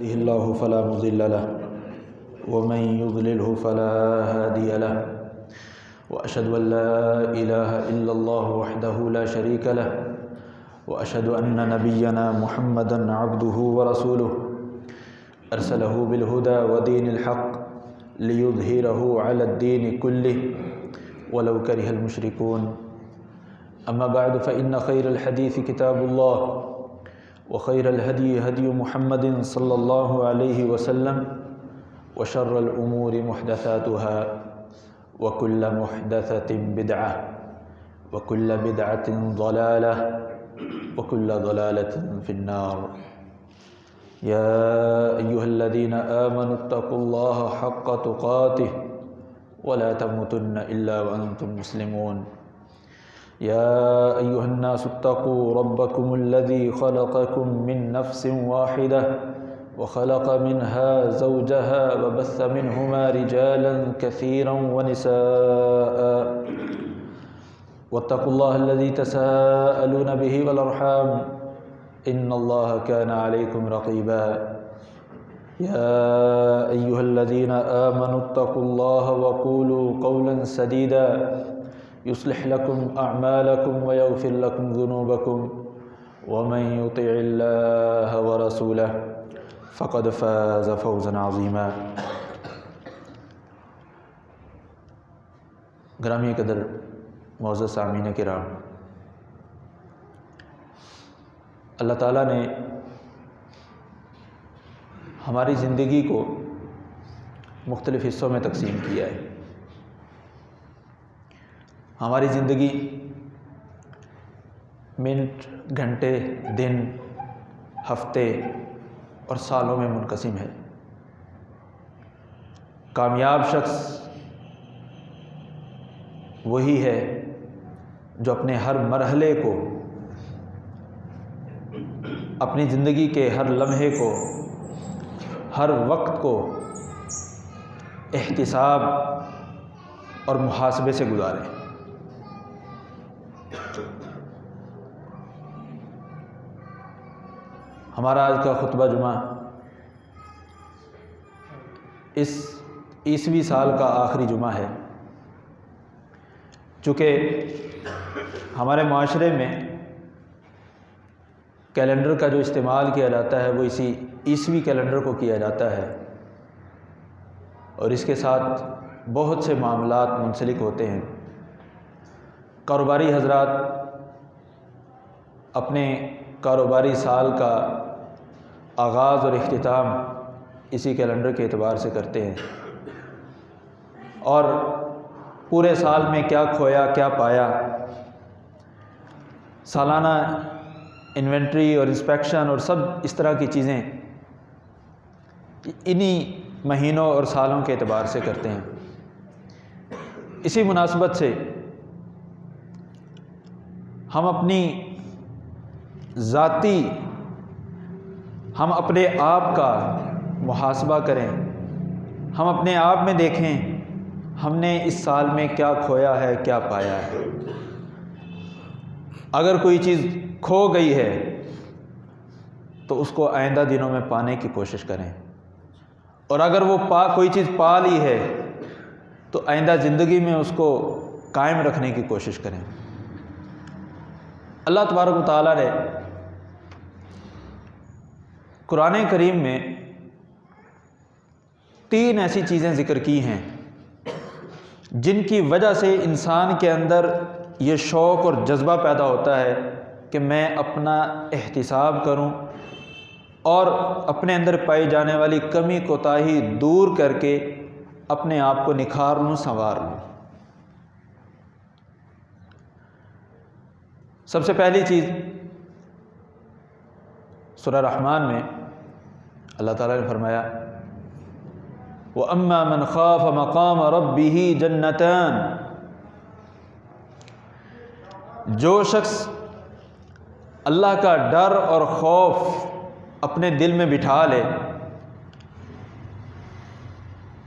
يهده الله فلا مضل له ومن يضلله فلا هادي له وأشهد أن لا إله إلا الله وحده لا شريك له وأشهد أن نبينا محمدا عبده ورسوله أرسله بالهدى ودين الحق ليظهره على الدين كله ولو كره المشركون أما بعد فإن خير الحديث كتاب الله وخير الهدي هدي محمد صلى الله عليه وسلم وشر الأمور محدثاتها وكل محدثة بدعة وكل بدعة ضلالة وكل ضلالة في النار يا أيها الذين آمنوا اتقوا الله حق تقاته ولا تموتن إلا وأنتم مسلمون يا أيها الناس اتقوا ربكم الذي خلقكم من نفس واحدة وخلق منها زوجها وبث منهما رجالا كثيرا ونساء واتقوا الله الذي تساءلون به والأرحام إن الله كان عليكم رقيبا يا أيها الذين آمنوا اتقوا الله وقولوا قولا سديدا يصلح لكم أعمالكم ويغفر لكم ذنوبكم ومن يطع الله ورسوله فقد فاز فوزا عظيما۔ گرامی قدر معزز سامعین کرام، اللہ تعالیٰ نے ہماری زندگی کو مختلف حصوں میں تقسیم کیا ہے۔ ہماری زندگی منٹ، گھنٹے، دن، ہفتے اور سالوں میں منقسم ہے۔ کامیاب شخص وہی ہے جو اپنے ہر مرحلے کو، اپنی زندگی کے ہر لمحے کو، ہر وقت کو احتساب اور محاسبے سے گزارے۔ ہمارا آج کا خطبہ جمعہ اس عیسوی سال کا آخری جمعہ ہے۔ چونکہ ہمارے معاشرے میں کیلنڈر کا جو استعمال کیا جاتا ہے وہ اسی عیسوی کیلنڈر کو کیا جاتا ہے، اور اس کے ساتھ بہت سے معاملات منسلک ہوتے ہیں۔ کاروباری حضرات اپنے کاروباری سال کا آغاز اور اختتام اسی کیلنڈر کے اعتبار سے کرتے ہیں، اور پورے سال میں کیا کھویا کیا پایا، سالانہ انوینٹری اور انسپیکشن اور سب اس طرح کی چیزیں انہی مہینوں اور سالوں کے اعتبار سے کرتے ہیں۔ اسی مناسبت سے ہم اپنے آپ کا محاسبہ کریں، ہم اپنے آپ میں دیکھیں ہم نے اس سال میں کیا کھویا ہے کیا پایا ہے۔ اگر کوئی چیز کھو گئی ہے تو اس کو آئندہ دنوں میں پانے کی کوشش کریں، اور اگر وہ کوئی چیز پا لی ہے تو آئندہ زندگی میں اس کو قائم رکھنے کی کوشش کریں۔ اللہ تبارک و تعالیٰ نے قرآن کریم میں 3 ایسی چیزیں ذکر کی ہیں جن کی وجہ سے انسان کے اندر یہ شوق اور جذبہ پیدا ہوتا ہے کہ میں اپنا احتساب کروں اور اپنے اندر پائی جانے والی کمی کوتاہی دور کر کے اپنے آپ کو نکھار لوں، سنوار لوں۔ سب سے پہلی چیز سورہ رحمان میں اللہ تعالیٰ نے فرمایا وَأَمَّا مَنْ خَافَ مَقَامَ رَبِّهِ جَنَّتَانِ، جو شخص اللہ کا ڈر اور خوف اپنے دل میں بٹھا لے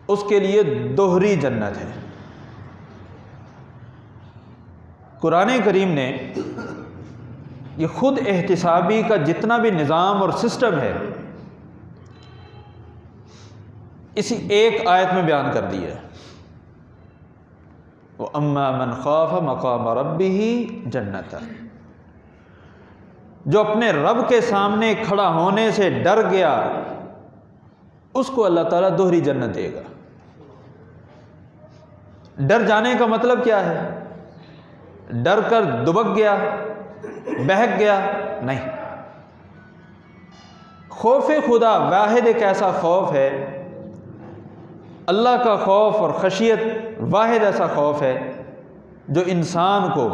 اس کے لیے دوہری جنت ہے۔ قرآن کریم نے یہ خود احتسابی کا جتنا بھی نظام اور سسٹم ہے اسی ایک آیت میں بیان کر دی ہے۔ وَأَمَّا مَنْ خَافَ مَقَامَ رَبِّهِ جَنَّتَ، جو اپنے رب کے سامنے کھڑا ہونے سے ڈر گیا اس کو اللہ تعالیٰ دوہری جنت دے گا۔ ڈر جانے کا مطلب کیا ہے؟ ڈر کر دبک گیا، بہک گیا؟ نہیں، خوف خدا واحد ایک ایسا خوف ہے، اللہ کا خوف اور خشیت واحد ایسا خوف ہے جو انسان کو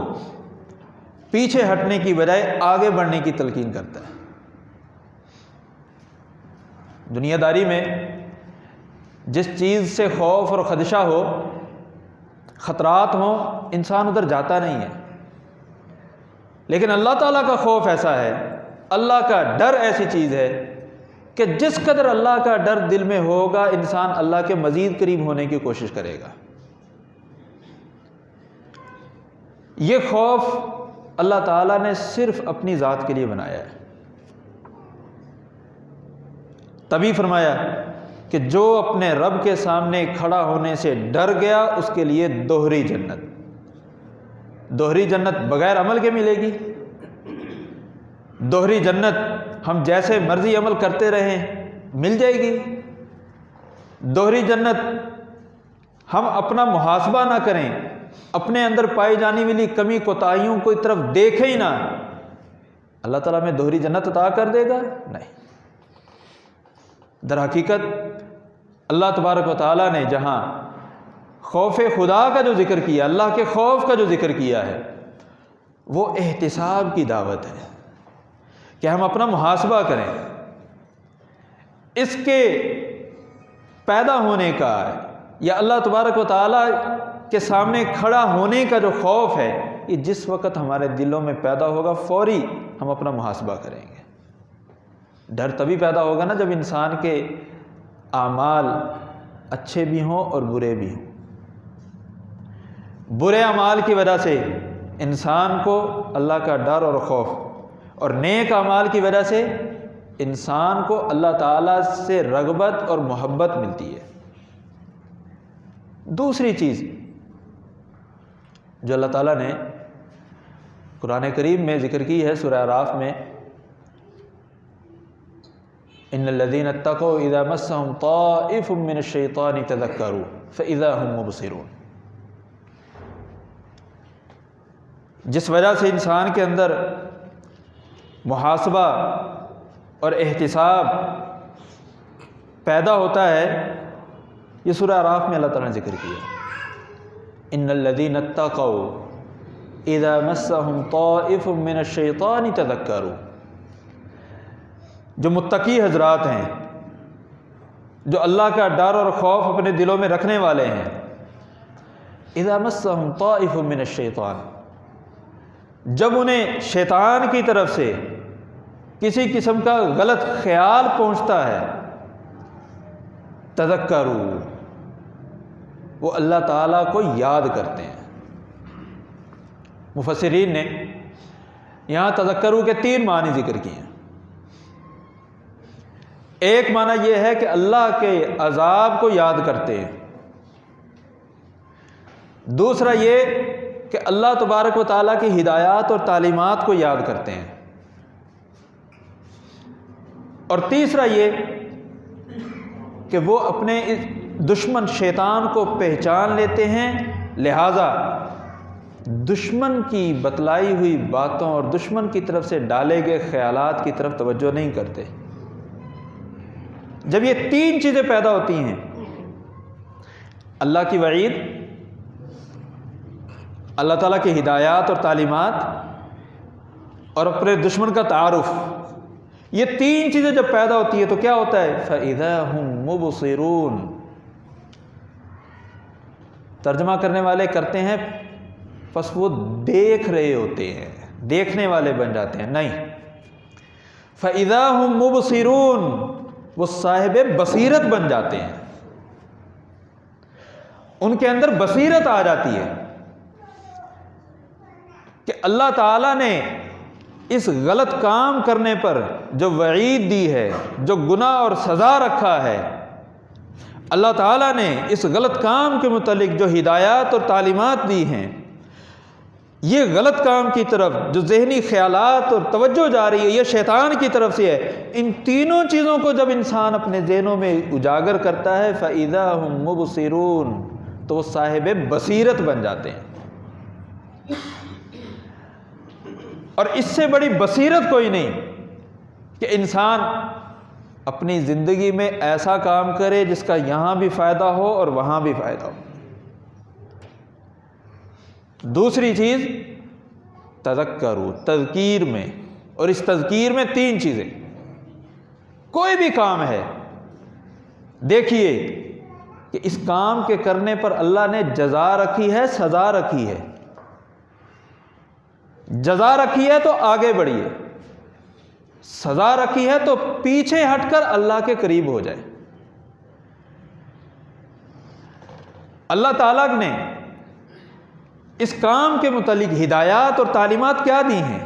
پیچھے ہٹنے کی بجائے آگے بڑھنے کی تلقین کرتا ہے۔ دنیا داری میں جس چیز سے خوف اور خدشہ ہو، خطرات ہوں، انسان ادھر جاتا نہیں ہے، لیکن اللہ تعالیٰ کا خوف ایسا ہے، اللہ کا ڈر ایسی چیز ہے کہ جس قدر اللہ کا ڈر دل میں ہوگا انسان اللہ کے مزید قریب ہونے کی کوشش کرے گا۔ یہ خوف اللہ تعالیٰ نے صرف اپنی ذات کے لیے بنایا ہے، تبھی فرمایا کہ جو اپنے رب کے سامنے کھڑا ہونے سے ڈر گیا اس کے لیے دوہری جنت۔ دوہری جنت بغیر عمل کے ملے گی؟ دوہری جنت ہم جیسے مرضی عمل کرتے رہیں مل جائے گی؟ دوہری جنت ہم اپنا محاسبہ نہ کریں، اپنے اندر پائی جانے والی کمی کوتاہیوں کو طرف دیکھیں ہی نہ، اللہ تعالیٰ میں دوہری جنت عطا کر دے گا؟ نہیں۔ در حقیقت اللہ تبارک و تعالیٰ نے جہاں خوف خدا کا جو ذکر کیا، اللہ کے خوف کا جو ذکر کیا ہے، وہ احتساب کی دعوت ہے کہ ہم اپنا محاسبہ کریں۔ اس کے پیدا ہونے کا یا اللہ تبارک و تعالیٰ کے سامنے کھڑا ہونے کا جو خوف ہے، یہ جس وقت ہمارے دلوں میں پیدا ہوگا فوری ہم اپنا محاسبہ کریں گے۔ ڈر تبھی پیدا ہوگا نا جب انسان کے اعمال اچھے بھی ہوں اور برے بھی ہوں۔ برے اعمال کی وجہ سے انسان کو اللہ کا ڈر اور خوف، اور نیک اعمال کی وجہ سے انسان کو اللہ تعالیٰ سے رغبت اور محبت ملتی ہے۔ دوسری چیز جو اللہ تعالیٰ نے قرآن کریم میں ذکر کی ہے سورہ اعراف میں، ان الذین اتقوا اذا مسهم طائف من الشیطان تذکروا فاذا هم مبصرون، جس وجہ سے انسان کے اندر محاسبہ اور احتساب پیدا ہوتا ہے، یہ سورہ اعراف میں اللہ تعالیٰ نے ذکر کیا۔ ان الذین اتقوا اذا مسهم طائف من الشیطان تذکروا، جو متقی حضرات ہیں، جو اللہ کا ڈر اور خوف اپنے دلوں میں رکھنے والے ہیں، اذا مسهم طائف من الشیطان، جب انہیں شیطان کی طرف سے کسی قسم کا غلط خیال پہنچتا ہے، تذکروا، وہ اللہ تعالیٰ کو یاد کرتے ہیں۔ مفسرین نے یہاں تذکروا کے 3 معنی ذکر کیے ہیں۔ ایک معنی یہ ہے کہ اللہ کے عذاب کو یاد کرتے ہیں، دوسرا یہ کہ اللہ تبارک و تعالیٰ کی ہدایات اور تعلیمات کو یاد کرتے ہیں، اور تیسرا یہ کہ وہ اپنے دشمن شیطان کو پہچان لیتے ہیں، لہٰذا دشمن کی بتلائی ہوئی باتوں اور دشمن کی طرف سے ڈالے گئے خیالات کی طرف توجہ نہیں کرتے۔ جب یہ 3 چیزیں پیدا ہوتی ہیں، اللہ کی وعید، اللہ تعالیٰ کی ہدایات اور تعلیمات، اور اپنے دشمن کا تعارف، یہ 3 چیزیں جب پیدا ہوتی ہے تو کیا ہوتا ہے؟ فَإِذَا هُم مُبْصِرُونَ۔ ترجمہ کرنے والے کرتے ہیں پس وہ دیکھ رہے ہوتے ہیں، دیکھنے والے بن جاتے ہیں، نہیں، فَإِذَا هُم مُبْصِرُونَ، وہ صاحب بصیرت بن جاتے ہیں، ان کے اندر بصیرت آ جاتی ہے کہ اللہ تعالیٰ نے اس غلط کام کرنے پر جو وعید دی ہے، جو گناہ اور سزا رکھا ہے، اللہ تعالیٰ نے اس غلط کام کے متعلق جو ہدایات اور تعلیمات دی ہیں، یہ غلط کام کی طرف جو ذہنی خیالات اور توجہ جا رہی ہے، یہ شیطان کی طرف سے ہے۔ ان تینوں چیزوں کو جب انسان اپنے ذہنوں میں اجاگر کرتا ہے فَإِذَا هُمْ مُبْصِرُونَ، تو وہ صاحب بصیرت بن جاتے ہیں۔ اور اس سے بڑی بصیرت کوئی نہیں کہ انسان اپنی زندگی میں ایسا کام کرے جس کا یہاں بھی فائدہ ہو اور وہاں بھی فائدہ ہو۔ دوسری چیز تذکروا، تذکیر میں، اور اس تذکیر میں تین چیزیں۔ کوئی بھی کام ہے، دیکھیے کہ اس کام کے کرنے پر اللہ نے جزا رکھی ہے، سزا رکھی ہے۔ جزا رکھی ہے تو آگے بڑھیے، سزا رکھی ہے تو پیچھے ہٹ کر اللہ کے قریب ہو جائے۔ اللہ تعالیٰ نے اس کام کے متعلق ہدایات اور تعلیمات کیا دی ہیں؟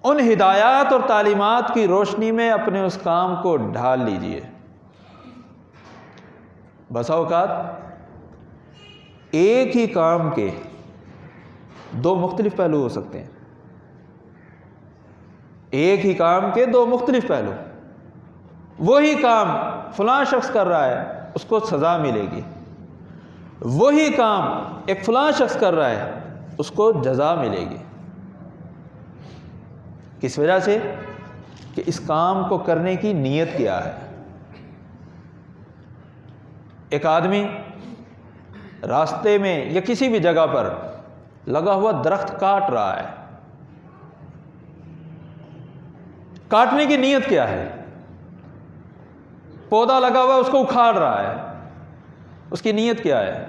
ان ہدایات اور تعلیمات کی روشنی میں اپنے اس کام کو ڈھال لیجئے۔ بسا اوقات ایک ہی کام کے دو مختلف پہلو ہو سکتے ہیں، ایک ہی کام کے دو مختلف پہلو۔ وہی کام فلاں شخص کر رہا ہے، اس کو سزا ملے گی، وہی کام ایک فلاں شخص کر رہا ہے، اس کو جزا ملے گی۔ کس وجہ سے؟ کہ اس کام کو کرنے کی نیت کیا ہے۔ ایک آدمی راستے میں یا کسی بھی جگہ پر لگا ہوا درخت کاٹ رہا ہے، کاٹنے کی نیت کیا ہے؟ پودا لگا ہوا ہے، اس کو اکھاڑ رہا ہے، اس کی نیت کیا ہے؟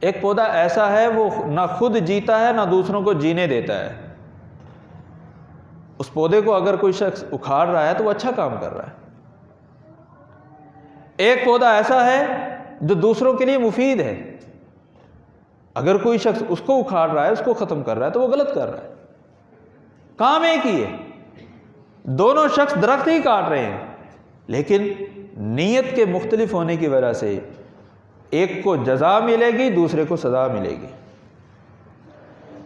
ایک پودا ایسا ہے وہ نہ خود جیتا ہے نہ دوسروں کو جینے دیتا ہے۔ اس پودے کو اگر کوئی شخص اکھاڑ رہا ہے تو وہ اچھا کام کر رہا ہے۔ ایک پودا ایسا ہے جو دوسروں کے لیے مفید ہے، اگر کوئی شخص اس کو اکھاڑ رہا ہے، اس کو ختم کر رہا ہے تو وہ غلط کر رہا ہے۔ کام ایک ہی ہے، دونوں شخص درخت ہی کاٹ رہے ہیں، لیکن نیت کے مختلف ہونے کی وجہ سے ایک کو جزا ملے گی، دوسرے کو سزا ملے گی۔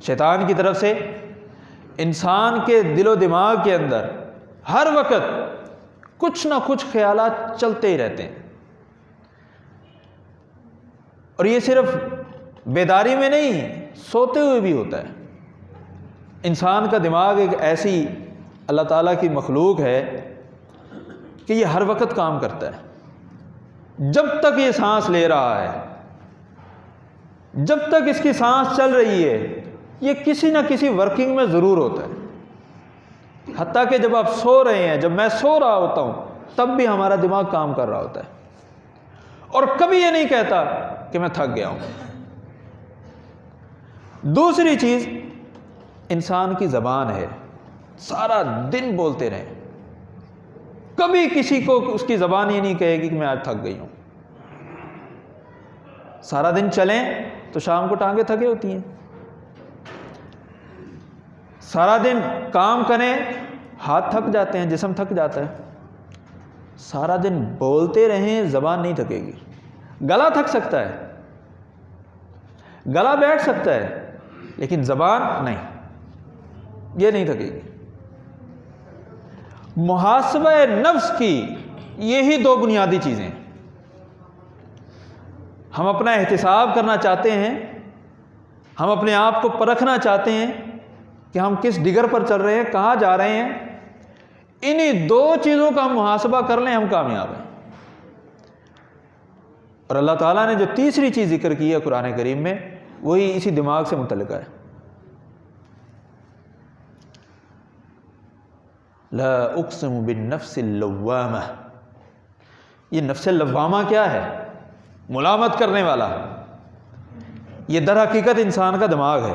شیطان کی طرف سے انسان کے دل و دماغ کے اندر ہر وقت کچھ نہ کچھ خیالات چلتے ہی رہتے ہیں، اور یہ صرف بیداری میں نہیں، سوتے ہوئے بھی ہوتا ہے۔ انسان کا دماغ ایک ایسی اللہ تعالیٰ کی مخلوق ہے کہ یہ ہر وقت کام کرتا ہے۔ جب تک یہ سانس لے رہا ہے، جب تک اس کی سانس چل رہی ہے، یہ کسی نہ کسی ورکنگ میں ضرور ہوتا ہے۔ حتیٰ کہ jب آپ سو رہے ہیں، جب میں سو رہا ہوتا ہوں، تب بھی ہمارا دماغ کام کر رہا ہوتا ہے، اور کبھی یہ نہیں کہتا کہ میں تھک گیا ہوں۔ دوسری چیز انسان کی زبان ہے، سارا دن بولتے رہیں، کبھی کسی کو اس کی زبان یہ نہیں کہے گی کہ میں آج تھک گئی ہوں۔ سارا دن چلیں تو شام کو ٹانگیں تھکے ہوتی ہیں، سارا دن کام کریں ہاتھ تھک جاتے ہیں، جسم تھک جاتا ہے۔ سارا دن بولتے رہیں، زبان نہیں تھکے گی۔ گلا تھک سکتا ہے، گلا بیٹھ سکتا ہے، لیکن زبان نہیں، یہ نہیں تھکے گی۔ محاسبہ نفس کی یہی دو بنیادی چیزیں ہیں۔ ہم اپنا احتساب کرنا چاہتے ہیں، ہم اپنے آپ کو پرکھنا چاہتے ہیں کہ ہم کس ڈگر پر چل رہے ہیں، کہاں جا رہے ہیں۔ انہی دو چیزوں کا ہم محاسبہ کر لیں، ہم کامیاب ہیں۔ اور اللہ تعالیٰ نے جو تیسری چیز ذکر کی ہے قرآن کریم میں، وہی اسی دماغ سے متعلق ہے۔ لا اقسم بالنفس اللوامہ، یہ نفس لوامہ کیا ہے؟ ملامت کرنے والا۔ یہ در حقیقت انسان کا دماغ ہے۔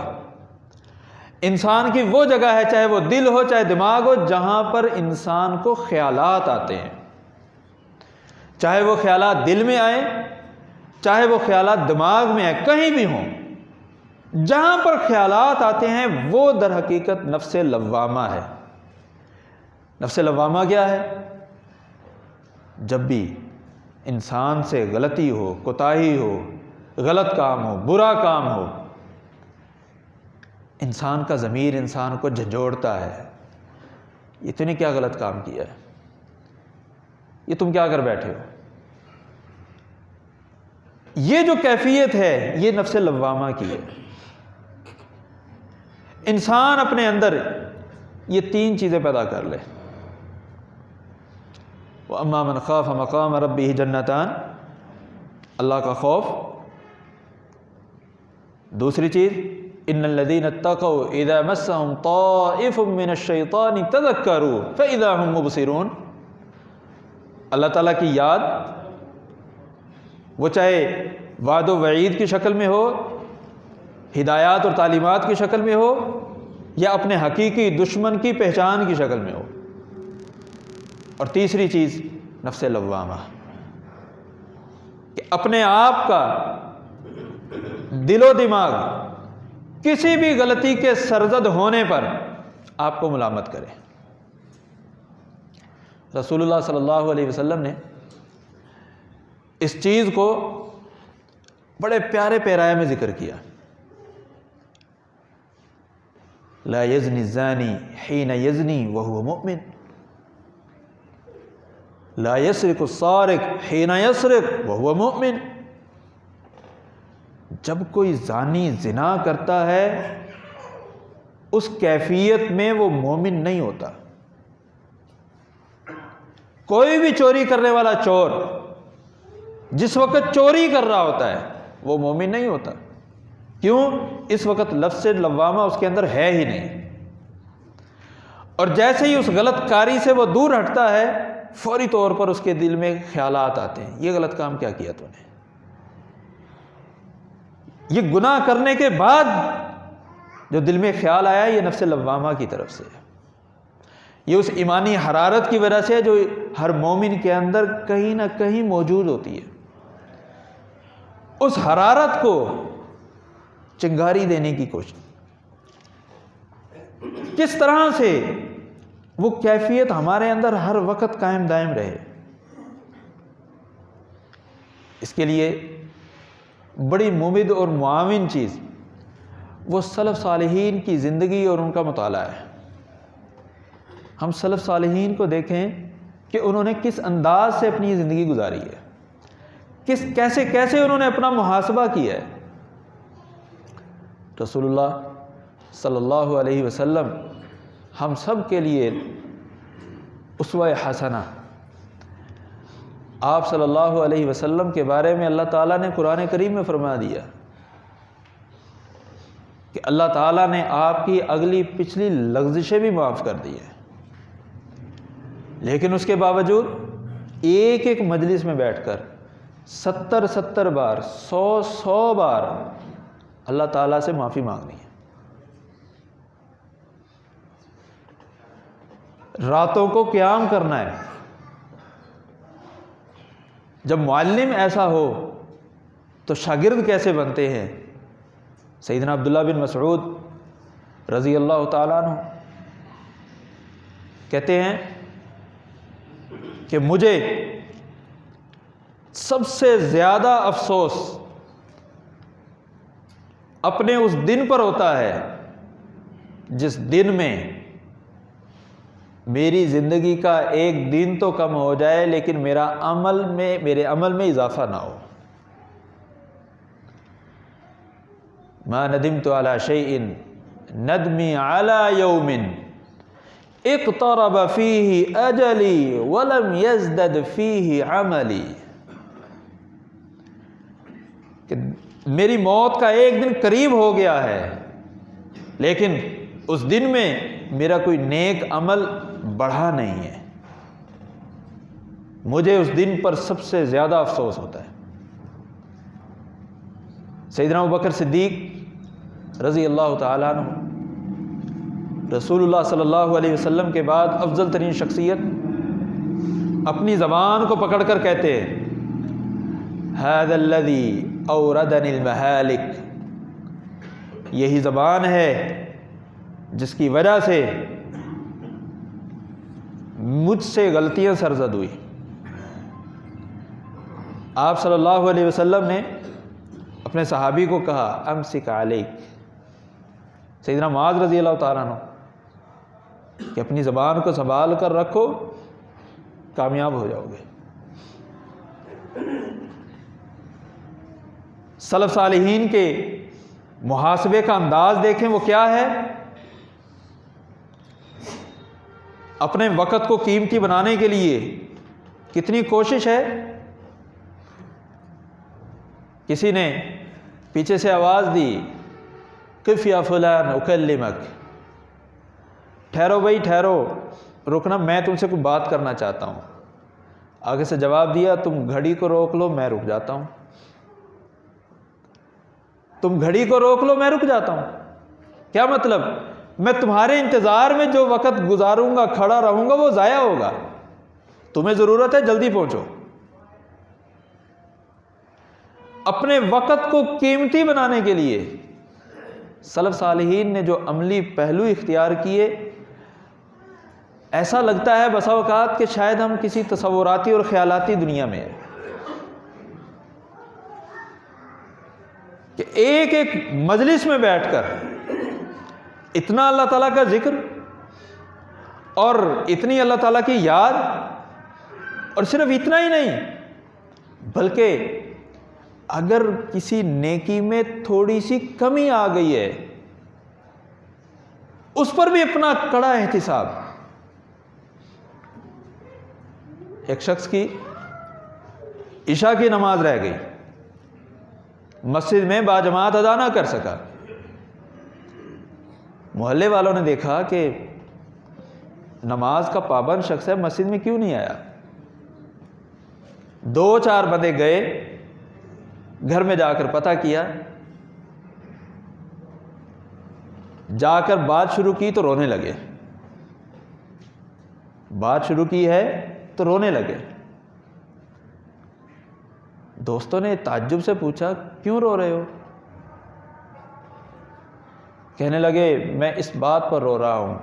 انسان کی وہ جگہ ہے، چاہے وہ دل ہو چاہے دماغ ہو، جہاں پر انسان کو خیالات آتے ہیں، چاہے وہ خیالات دل میں آئیں چاہے وہ خیالات دماغ میں آئیں، کہیں بھی ہوں، جہاں پر خیالات آتے ہیں وہ در حقیقت نفس لوامہ ہے۔ نفس لوامہ کیا ہے؟ جب بھی انسان سے غلطی ہو، کوتاہی ہو، غلط کام ہو، برا کام ہو، انسان کا ضمیر انسان کو جھنجھوڑتا ہے، یہ تو نے کیا غلط کام کیا ہے، یہ تم کیا کر بیٹھے ہو۔ یہ جو کیفیت ہے یہ نفس لوامہ کی ہے۔ انسان اپنے اندر یہ تین چیزیں پیدا کر لے، وَأَمَّا مَنْ خَافَ مَقَامَ رَبِّهِ جَنَّتَانِ، اللہ کا خوف، دوسری چیز إِنَّ الَّذِينَ اتَّقَوْا إِذَا مَسَّهُمْ طَائِفٌ مِّنَ الشَّيْطَانِ تَذَكَّرُوا فَإِذَا هُمْ مُبْصِرُونَ، اللہ تعالیٰ کی یاد، وہ چاہے وعد و وعید کی شکل میں ہو، ہدایات اور تعلیمات کی شکل میں ہو، یا اپنے حقیقی دشمن کی پہچان کی شکل میں ہو۔ اور تیسری چیز نفس لوامہ، کہ اپنے آپ کا دل و دماغ کسی بھی غلطی کے سرزد ہونے پر آپ کو ملامت کرے۔ رسول اللہ صلی اللہ علیہ وسلم نے اس چیز کو بڑے پیارے پیرائے میں ذکر کیا، لا یزنی الزانی حین یزنی وہو مؤمن، لا یسرق السارق حین یسرق وہو مؤمن، جب کوئی زانی زنا کرتا ہے اس کیفیت میں وہ مومن نہیں ہوتا۔ کوئی بھی چوری کرنے والا چور جس وقت چوری کر رہا ہوتا ہے وہ مومن نہیں ہوتا، کیوں؟ اس وقت لفظ لوامہ اس کے اندر ہے ہی نہیں، اور جیسے ہی اس غلط کاری سے وہ دور ہٹتا ہے فوری طور پر اس کے دل میں خیالات آتے ہیں، یہ غلط کام کیا کیا تو نے، یہ گناہ کرنے کے بعد جو دل میں خیال آیا یہ نفس لوامہ کی طرف سے ہے، یہ اس ایمانی حرارت کی وجہ سے جو ہر مومن کے اندر کہیں نہ کہیں موجود ہوتی ہے، اس حرارت کو چنگاری دینے کی کوشش، کس طرح سے وہ کیفیت ہمارے اندر ہر وقت قائم دائم رہے۔ اس کے لیے بڑی ممد اور معاون چیز وہ سلف صالحین کی زندگی اور ان کا مطالعہ ہے۔ ہم سلف صالحین کو دیکھیں کہ انہوں نے کس انداز سے اپنی زندگی گزاری ہے، کیسے انہوں نے اپنا محاسبہ کیا ہے۔ رسول اللہ صلی اللہ علیہ وسلم ہم سب کے لیے اسوہ حسنہ، آپ صلی اللہ علیہ وسلم کے بارے میں اللہ تعالیٰ نے قرآن کریم میں فرما دیا کہ اللہ تعالیٰ نے آپ کی اگلی پچھلی لغزشیں بھی معاف کر دی ہیں، لیکن اس کے باوجود ایک ایک مجلس میں بیٹھ کر 70 بار 100 بار اللہ تعالیٰ سے معافی مانگنی ہے۔ راتوں کو قیام کرنا ہے۔ جب معلم ایسا ہو تو شاگرد کیسے بنتے ہیں؟ سیدنا عبداللہ بن مسعود رضی اللہ تعالیٰ عنہ کہتے ہیں کہ مجھے سب سے زیادہ افسوس اپنے اس دن پر ہوتا ہے جس دن میں میری زندگی کا ایک دن تو کم ہو جائے لیکن میرے عمل میں اضافہ نہ ہو۔ ما ندمت على شيء ندمی على يوم اقترب فيه اجلی ولم يزدد فيه عملی، کہ میری موت کا ایک دن قریب ہو گیا ہے لیکن اس دن میں میرا کوئی نیک عمل بڑھا نہیں ہے، مجھے اس دن پر سب سے زیادہ افسوس ہوتا ہے۔ سیدنا ابوبکر صدیق رضی اللہ تعالیٰ عنہ رسول اللہ صلی اللہ علیہ وسلم کے بعد افضل ترین شخصیت، اپنی زبان کو پکڑ کر کہتے ہیں هذا الذي اوردني المهالك، یہی زبان ہے جس کی وجہ سے مجھ سے غلطیاں سرزد ہوئی۔ آپ صلی اللہ علیہ وسلم نے اپنے صحابی کو کہا امسک علیک، سیدنا معاذ رضی اللہ تعالیٰ عنہ، کہ اپنی زبان کو سنبھال کر رکھو، کامیاب ہو جاؤ گے۔ سلف صالحین کے محاسبے کا انداز دیکھیں، وہ کیا ہے؟ اپنے وقت کو قیمتی بنانے کے لیے کتنی کوشش ہے۔ کسی نے پیچھے سے آواز دی قف یا فلان اکلمک، ٹھہرو بھائی ٹھہرو، رکنا، میں تم سے کوئی بات کرنا چاہتا ہوں۔ آگے سے جواب دیا تم گھڑی کو روک لو میں رک جاتا ہوں، تم گھڑی کو روک لو میں رک جاتا ہوں۔ کیا مطلب؟ میں تمہارے انتظار میں جو وقت گزاروں گا، کھڑا رہوں گا، وہ ضائع ہوگا، تمہیں ضرورت ہے جلدی پہنچو۔ اپنے وقت کو قیمتی بنانے کے لیے سلف صالحین نے جو عملی پہلو اختیار کیے، ایسا لگتا ہے بسا اوقات کہ شاید ہم کسی تصوراتی اور خیالاتی دنیا میں ہیں، کہ ایک ایک مجلس میں بیٹھ کر اتنا اللہ تعالیٰ کا ذکر اور اتنی اللہ تعالیٰ کی یاد، اور صرف اتنا ہی نہیں بلکہ اگر کسی نیکی میں تھوڑی سی کمی آ گئی ہے اس پر بھی اپنا کڑا احتساب۔ ایک شخص کی عشاء کی نماز رہ گئی، مسجد میں باجماعت ادا نہ کر سکا، محلے والوں نے دیکھا کہ نماز کا پابند شخص ہے، مسجد میں کیوں نہیں آیا؟ 2-4 بندے گئے، گھر میں جا کر پتہ کیا، جا کر بات شروع کی تو رونے لگے، بات شروع کی ہے تو رونے لگے۔ دوستوں نے تعجب سے پوچھا کیوں رو رہے ہو؟ کہنے لگے میں اس بات پر رو رہا ہوں،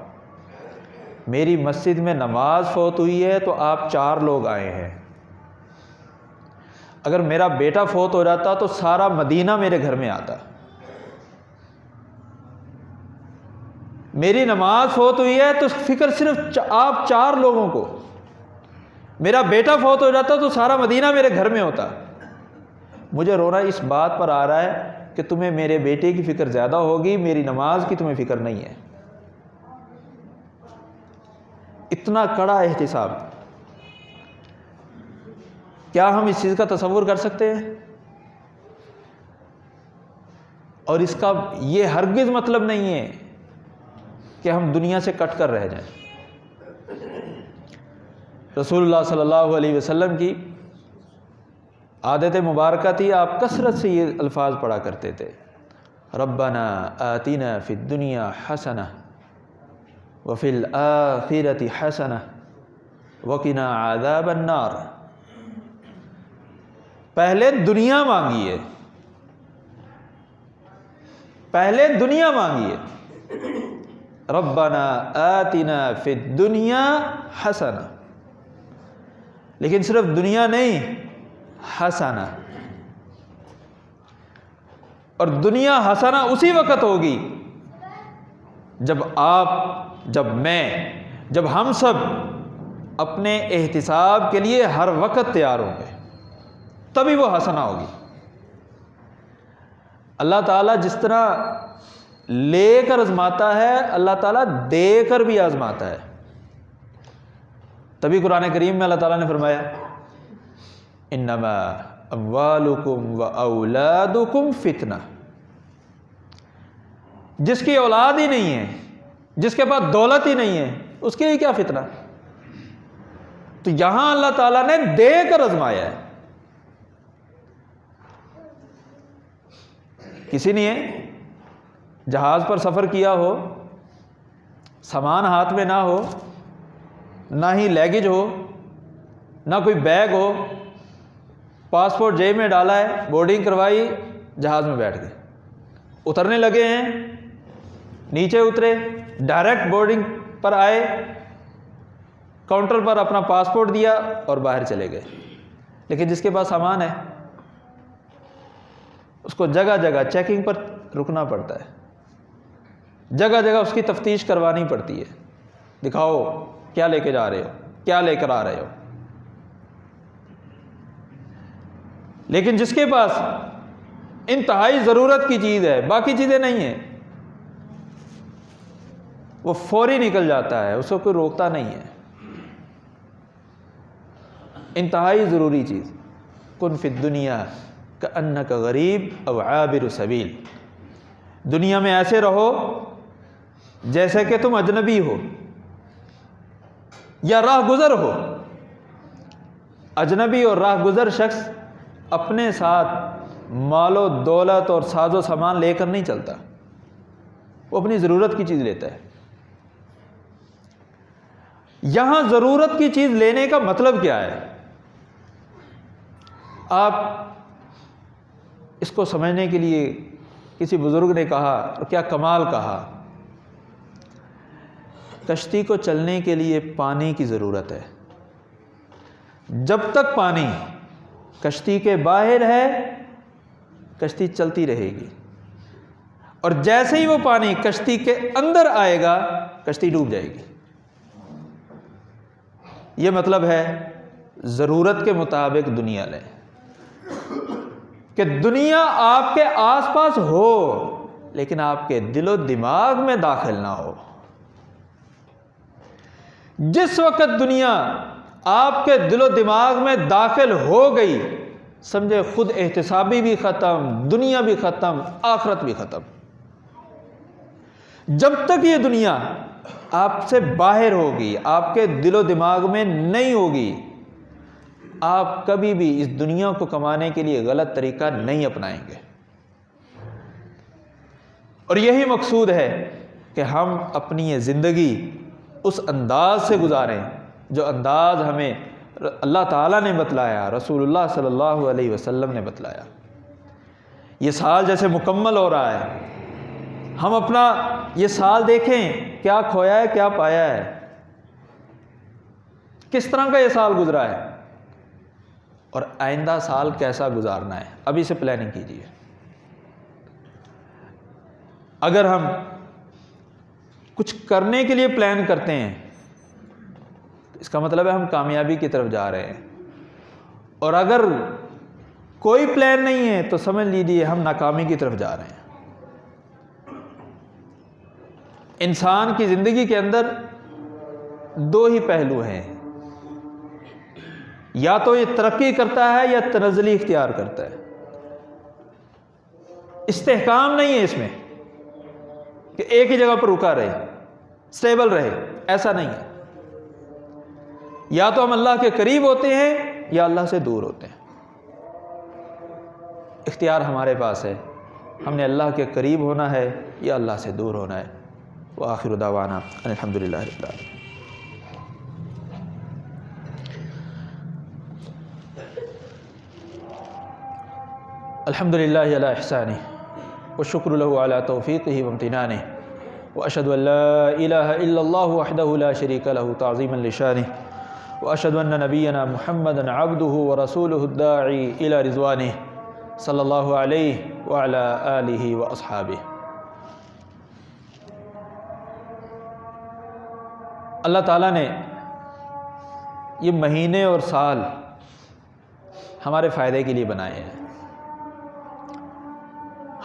میری مسجد میں نماز فوت ہوئی ہے تو آپ 4 لوگ آئے ہیں، اگر میرا بیٹا فوت ہو جاتا تو سارا مدینہ میرے گھر میں آتا، میری نماز فوت ہوئی ہے تو فکر صرف آپ 4 لوگوں کو، میرا بیٹا فوت ہو جاتا تو سارا مدینہ میرے گھر میں ہوتا، مجھے رونا اس بات پر آ رہا ہے کہ تمہیں میرے بیٹے کی فکر زیادہ ہوگی، میری نماز کی تمہیں فکر نہیں ہے۔ اتنا کڑا احتساب، کیا ہم اس چیز کا تصور کر سکتے ہیں؟ اور اس کا یہ ہرگز مطلب نہیں ہے کہ ہم دنیا سے کٹ کر رہ جائیں۔ رسول اللہ صلی اللہ علیہ وسلم کی عادت مبارکہ تھی، آپ کثرت سے یہ الفاظ پڑھا کرتے تھے، ربنا آتنا فی الدنیا حسنہ وفی الآخرۃ حسنہ وقنا عذاب النار۔ پہلے دنیا مانگیے، پہلے دنیا مانگیے، ربنا آتنا فی الدنیا حسنہ، لیکن صرف دنیا نہیں، حسنہ، اور دنیا حسنہ اسی وقت ہوگی جب آپ، جب میں، جب ہم سب اپنے احتساب کے لیے ہر وقت تیار ہوں گے، تبھی وہ حسنہ ہوگی۔ اللہ تعالیٰ جس طرح لے کر آزماتا ہے، اللہ تعالیٰ دے کر بھی آزماتا ہے۔ تبھی قرآن کریم میں اللہ تعالیٰ نے فرمایا انما اموالکم و اولادکم فتنہ، جس کی اولاد ہی نہیں ہے، جس کے پاس دولت ہی نہیں ہے، اس کے لیے کیا فتنہ؟ تو یہاں اللہ تعالیٰ نے دے کر آزمایا ہے۔ کسی نے جہاز پر سفر کیا ہو، سامان ہاتھ میں نہ ہو، نہ ہی لیگیج ہو، نہ کوئی بیگ ہو، پاسپورٹ جیب میں ڈالا ہے، بورڈنگ کروائی، جہاز میں بیٹھ گئے، اترنے لگے ہیں، نیچے اترے، ڈائریکٹ بورڈنگ پر آئے، کاؤنٹر پر اپنا پاسپورٹ دیا اور باہر چلے گئے۔ لیکن جس کے پاس سامان ہے اس کو جگہ جگہ چیکنگ پر رکنا پڑتا ہے، جگہ جگہ اس کی تفتیش کروانی پڑتی ہے، دکھاؤ کیا لے کے جا رہے ہو، کیا لے کر آ رہے ہو۔ لیکن جس کے پاس انتہائی ضرورت کی چیز ہے، باقی چیزیں نہیں ہیں، وہ فوری نکل جاتا ہے، اس کو کوئی روکتا نہیں ہے۔ انتہائی ضروری چیز، کن فی الدنیا کأنک غریب او عابر سبیل، دنیا میں ایسے رہو جیسے کہ تم اجنبی ہو یا راہ گزر ہو۔ اجنبی اور راہ گزر شخص اپنے ساتھ مال و دولت اور ساز و سامان لے کر نہیں چلتا، وہ اپنی ضرورت کی چیز لیتا ہے۔ یہاں ضرورت کی چیز لینے کا مطلب کیا ہے؟ آپ اس کو سمجھنے کے لیے کسی بزرگ نے کہا، اور کیا کمال کہا، کشتی کو چلنے کے لیے پانی کی ضرورت ہے۔ جب تک پانی کشتی کے باہر ہے کشتی چلتی رہے گی، اور جیسے ہی وہ پانی کشتی کے اندر آئے گا کشتی ڈوب جائے گی۔ یہ مطلب ہے ضرورت کے مطابق دنیا لیں، کہ دنیا آپ کے آس پاس ہو لیکن آپ کے دل و دماغ میں داخل نہ ہو۔ جس وقت دنیا آپ کے دل و دماغ میں داخل ہو گئی، سمجھے خود احتسابی بھی ختم، دنیا بھی ختم، آخرت بھی ختم۔ جب تک یہ دنیا آپ سے باہر ہوگی، آپ کے دل و دماغ میں نہیں ہوگی، آپ کبھی بھی اس دنیا کو کمانے کے لیے غلط طریقہ نہیں اپنائیں گے۔ اور یہی مقصود ہے کہ ہم اپنی یہ زندگی اس انداز سے گزاریں جو انداز ہمیں اللہ تعالیٰ نے بتلایا، رسول اللہ صلی اللہ علیہ وسلم نے بتلایا۔ یہ سال جیسے مکمل ہو رہا ہے، ہم اپنا یہ سال دیکھیں، کیا کھویا ہے، کیا پایا ہے، کس طرح کا یہ سال گزرا ہے، اور آئندہ سال کیسا گزارنا ہے، ابھی سے پلاننگ کیجیے۔ اگر ہم کچھ کرنے کے لیے پلان کرتے ہیں اس کا مطلب ہے ہم کامیابی کی طرف جا رہے ہیں، اور اگر کوئی پلان نہیں ہے تو سمجھ لیجیے ہم ناکامی کی طرف جا رہے ہیں۔ انسان کی زندگی کے اندر دو ہی پہلو ہیں، یا تو یہ ترقی کرتا ہے یا تنزلی اختیار کرتا ہے۔ استحکام نہیں ہے اس میں کہ ایک ہی جگہ پر رکا رہے، سٹیبل رہے، ایسا نہیں ہے۔ یا تو ہم اللہ کے قریب ہوتے ہیں یا اللہ سے دور ہوتے ہیں۔ اختیار ہمارے پاس ہے، ہم نے اللہ کے قریب ہونا ہے یا اللہ سے دور ہونا ہے۔ وآخر دعوانا ان الحمد للہ رب العالمین۔ الحمد للہ علی احسانہ والشکر له علی توفیقہ وامتنانہ، واشہد ان لا الہ الا اللہ وحدہ لا شریک له تعظیما لشانہ، واشہد ان نبینا محمدا عبدہ ورسولہ الداعی الی رضوانہ صلی اللہ علیہ وعلی آلہ واصحابہ۔ اللہ تعالیٰ نے یہ مہینے اور سال ہمارے فائدے کے لیے بنائے ہیں۔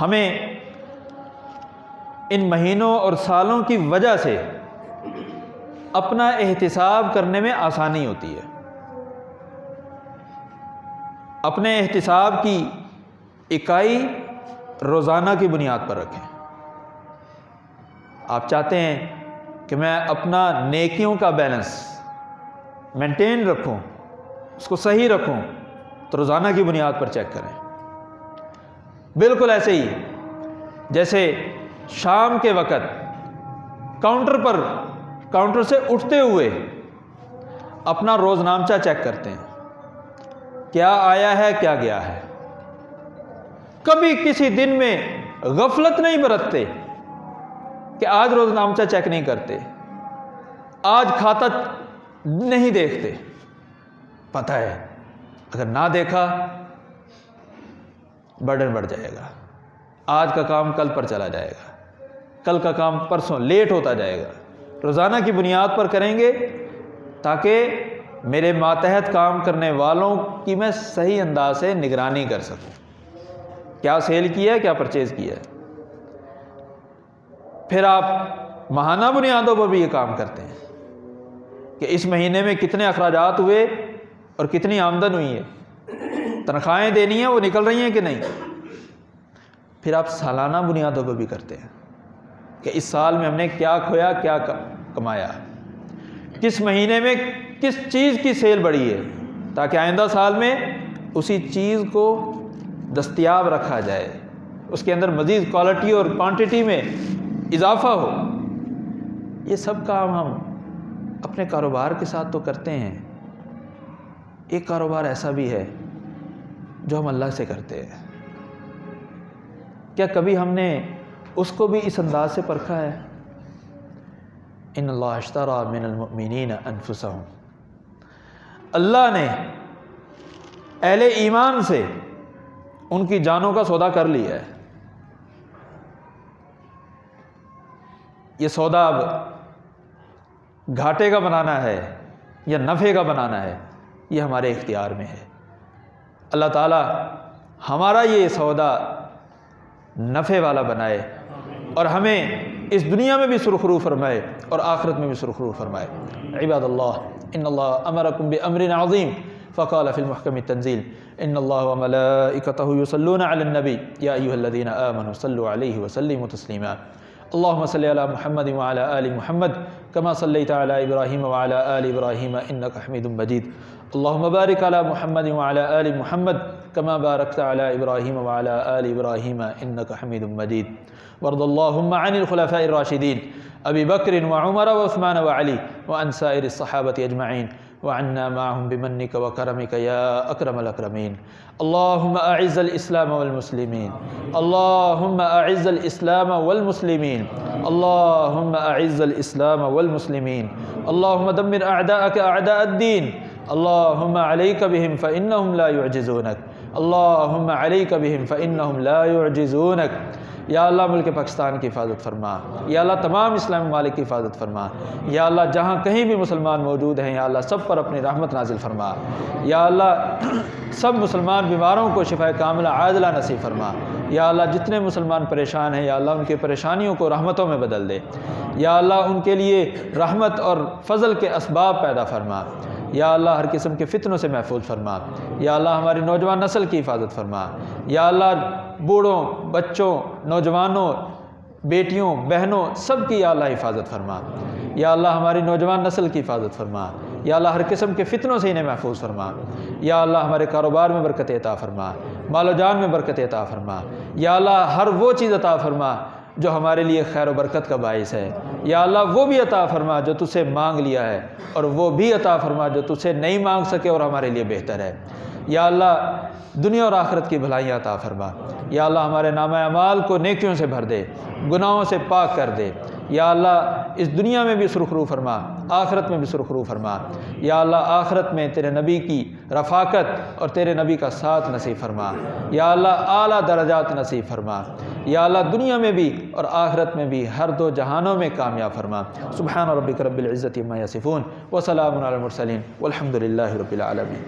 ہمیں ان مہینوں اور سالوں کی وجہ سے اپنا احتساب کرنے میں آسانی ہوتی ہے۔ اپنے احتساب کی اکائی روزانہ کی بنیاد پر رکھیں۔ آپ چاہتے ہیں کہ میں اپنا نیکیوں کا بیلنس مینٹین رکھوں، اس کو صحیح رکھوں، تو روزانہ کی بنیاد پر چیک کریں۔ بالکل ایسے ہی جیسے شام کے وقت کاؤنٹر سے اٹھتے ہوئے اپنا روز نامچہ چیک کرتے ہیں، کیا آیا ہے کیا گیا ہے۔ کبھی کسی دن میں غفلت نہیں برتتے کہ آج روز نامچہ چیک نہیں کرتے، آج کھاتا نہیں دیکھتے۔ پتہ ہے اگر نہ دیکھا برڈن بڑھ جائے گا، آج کا کام کل پر چلا جائے گا، کل کا کام پرسوں لیٹ ہوتا جائے گا۔ روزانہ کی بنیاد پر کریں گے تاکہ میرے ماتحت کام کرنے والوں کی میں صحیح انداز سے نگرانی کر سکوں، کیا سیل کیا ہے، کیا پرچیز کیا ہے۔ پھر آپ ماہانہ بنیادوں پر بھی یہ کام کرتے ہیں کہ اس مہینے میں کتنے اخراجات ہوئے اور کتنی آمدن ہوئی ہے، تنخواہیں دینی ہیں وہ نکل رہی ہیں کہ نہیں۔ پھر آپ سالانہ بنیادوں پر بھی کرتے ہیں کہ اس سال میں ہم نے کیا کھویا، کیا کمایا، کس مہینے میں کس چیز کی سیل بڑھی ہے، تاکہ آئندہ سال میں اسی چیز کو دستیاب رکھا جائے، اس کے اندر مزید کوالٹی اور کوانٹٹی میں اضافہ ہو۔ یہ سب کام ہم اپنے کاروبار کے ساتھ تو کرتے ہیں، ایک کاروبار ایسا بھی ہے جو ہم اللہ سے کرتے ہیں، کیا کبھی ہم نے اس کو بھی اس انداز سے پرکھا ہے؟ ان اللہ اشتری من المؤمنین انفسہم، اللہ نے اہل ایمان سے ان کی جانوں کا سودا کر لیا ہے۔ یہ سودا اب گھاٹے کا بنانا ہے یا نفع کا بنانا ہے، یہ ہمارے اختیار میں ہے۔ اللہ تعالی ہمارا یہ سودا نفع والا بنائے اور ہمیں اس دنیا میں بھی سرخرو فرمائے اور آخرت میں بھی سرخرو فرمائے۔ عباد اللہ، ان اللہ امرکم بامر عظیم فقال فی المحکم التنزیل ان اللہ وملائکتہ یصلون علی النبی یا ایھا الذین آمنوا صلوا علیہ وسلموا تسلیما۔ اللہم صلی علی محمد وعلی آل محمد کما صلیت علی ابراہیم وعلی آل ابراہیم انک حمید مجید۔ اللہم بارک علی محمد وعلی آل محمد کما بارکت علی ابراہیم وعلی آل ابراہیم انک حمید مجید۔ وارض اللہم عن الخلفاء الراشدین ابی بکر وعمر وعثمان وعلی وعن سائر الصحابة اجمعین وعنا معهم بمنك وكرمك يا أكرم الأكرمين۔ اللهم أعز الإسلام والمسلمين، اللهم أعز الإسلام والمسلمين، اللهم أعز الإسلام والمسلمين، اللهم دمر أعداءك أعداء الدين، اللهم عليك بهم فإنهم لا يعجزونك، اللهم عليك بهم فإنهم لا يعجزونك۔ یا اللہ ملک پاکستان کی حفاظت فرما، یا اللہ تمام اسلامی ممالک کی حفاظت فرما، یا اللہ جہاں کہیں بھی مسلمان موجود ہیں یا اللہ سب پر اپنی رحمت نازل فرما، یا اللہ سب مسلمان بیماروں کو شفا کاملہ عاجلہ نصیب فرما، یا اللہ جتنے مسلمان پریشان ہیں یا اللہ ان کی پریشانیوں کو رحمتوں میں بدل دے، یا اللہ ان کے لیے رحمت اور فضل کے اسباب پیدا فرما، یا اللہ ہر قسم کے فتنوں سے محفوظ فرما، یا اللہ ہماری نوجوان نسل کی حفاظت فرما، یا اللہ بوڑھوں، بچوں، نوجوانوں، بیٹیوں، بہنوں سب کی یا اللہ حفاظت فرما، یا اللہ ہماری نوجوان نسل کی حفاظت فرما، یا اللہ ہر قسم کے فتنوں سے انہیں محفوظ فرما، یا اللہ ہمارے کاروبار میں برکت عطا فرما، مال و جان میں برکت عطا فرما، یا اللہ ہر وہ چیز عطا فرما جو ہمارے لیے خیر و برکت کا باعث ہے، یا اللہ وہ بھی عطا فرما جو تجھ سے مانگ لیا ہے اور وہ بھی عطا فرما جو تجھ سے نہیں مانگ سکے اور ہمارے لیے بہتر ہے، یا اللہ دنیا اور آخرت کی بھلائیاں عطا فرما، یا اللہ ہمارے نامہ اعمال کو نیکیوں سے بھر دے، گناہوں سے پاک کر دے، یا اللہ اس دنیا میں بھی سرخرو فرما، آخرت میں بھی سرخرو فرما، یا اللہ آخرت میں تیرے نبی کی رفاقت اور تیرے نبی کا ساتھ نصیب فرما، یا اللہ اعلیٰ درجات نصیب فرما، یا اللہ دنیا میں بھی اور آخرت میں بھی ہر دو جہانوں میں کامیاب فرما۔ سبحان ربک رب العزت عما یصفون وسلام علی المرسلین والحمد للہ رب العالمین۔